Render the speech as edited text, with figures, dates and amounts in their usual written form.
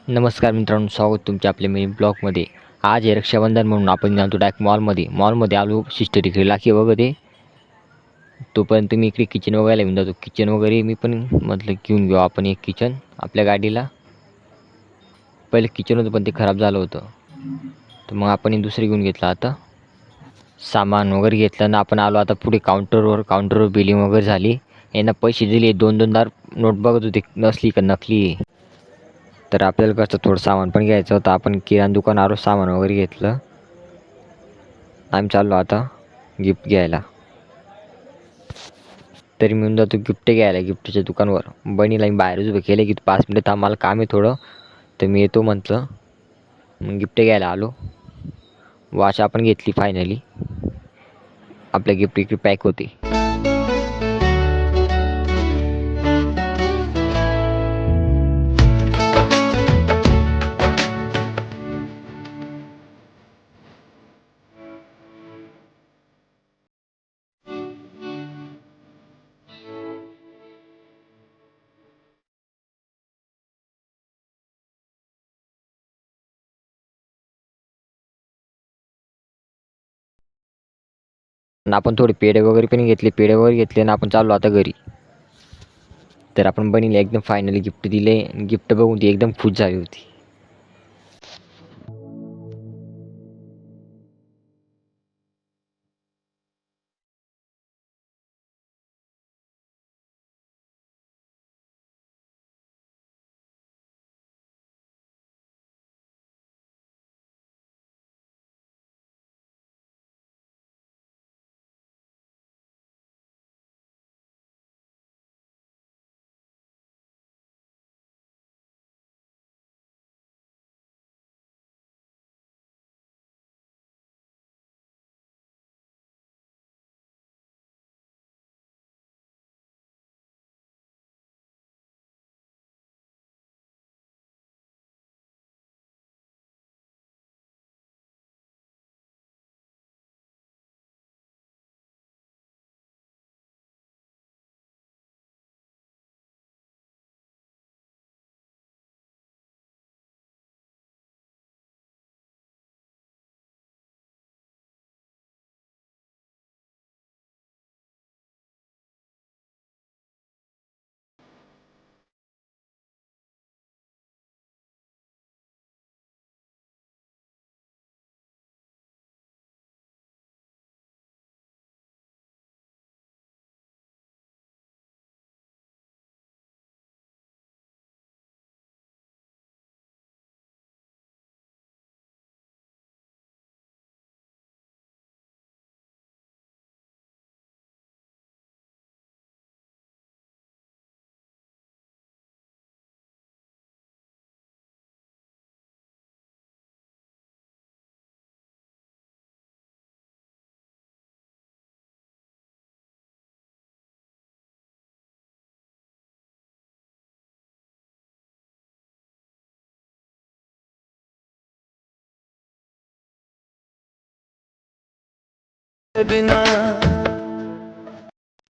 नमस्कार मित्रांनो, स्वागत तुमच्या आपल्या मिनी ब्लॉगमध्ये. आज आहे रक्षाबंधन म्हणून आपण आलो डायरेक्ट मॉलमध्ये आलो सिस्टर इकडे राखी वगैरे. तोपर्यंत मी इकडे किचन वगैरे घेऊन जातो. किचन वगैरे मी पण म्हटलं घेऊन घेऊ आपण एक किचन आपल्या गाडीला. पहिले किचन होतं पण ते खराब झालं होतं, तर मग आपण एक दुसरी घेऊन घेतलं. आता सामान वगैरे घेतलं ना आपण आलो आता पुढे काउंटरवर बिलिंग वगैरे झाली. यांना पैसे दिले. 2,000 नोट बघत होते नसली का नकली. तर आपल्याला कसं थोडं सामान पण घ्यायचं होतं. आपण किराणा दुकानावर सामान वगैरे घेतलं. आम्ही चाललो आता गिफ्ट घ्यायला. तरी मी जातो गिफ्ट घ्यायला गिफ्टच्या दुकानावर. बहिणीला मी बाहेरच उभे केले की 5 मिनिटं थांब, मला काम आहे थोडं, तर मी येतो म्हटलं. मग गिफ्ट घ्यायला आलो. वॉच आपण घेतली फायनली. आपल्या गिफ्ट इकडे पॅक होती. आणि आपण थोडे पेढे वगैरे पण घेतले. आणि आपण चाललो आता घरी. तर आपण बहिणीला एकदम फायनली गिफ्ट दिले. गिफ्ट बघून ती एकदम खुश झाली होती. बिना